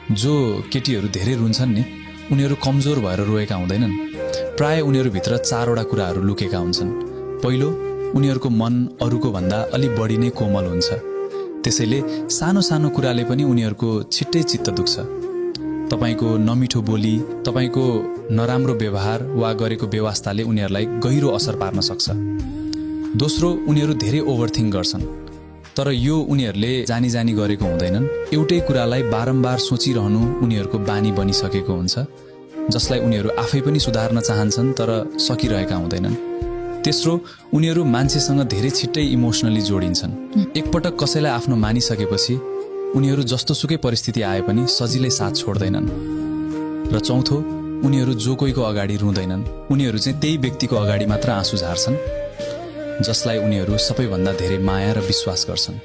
जो केटीहरू धेरै रुन्छन् नि उनीहरू कमजोर भएर रोएका हुँदैनन्। प्राय उनीहरूभित्र चारवटा कुराहरू लुकेका हुन्छन्। पहिलो, उनीहरूको मन अरूको भन्दा अलि बढी नै कोमल हुन्छ। त्यसैले सानो सानो कुराले पनि उनीहरूको छिट्टै चित्त दुख्छ। तपाईको नमिठो बोली, तपाईको नराम्रो व्यवहार वा गरेको व्यवस्थाले उनीहरूलाई गहिरो असर पार्न सक्छ। दोस्रो, उनीहरू धेरै ओभरथिङ्क गर्छन्, तर यो उनीहरूले जानी जानी गरेको हुँदैनन्। एउटै कुरालाई बारम्बार सोचिरहनु उनीहरूको बानी बनिसकेको हुन्छ, जसलाई उनीहरू आफै पनि सुधार्न चाहन्छन् तर सकिरहेका हुँदैनन्। तेस्रो, उनीहरू मान्छेसँग धेरै छिट्टै इमोसनली जोडिन्छन्। एकपटक कसैलाई आफ्नो मानिसकेपछि उनीहरू जस्तोसुकै परिस्थिति आए पनि सजिलै साथ छोड्दैनन्। र चौथो, उनीहरू जो कोहीको अगाडि रुँदैनन्, उनीहरू चाहिँ त्यही व्यक्तिको अगाडि मात्र आँसु झार्छन् जसलाई उनीहरू सबैभन्दा धेरै माया र विश्वास गर्छन्।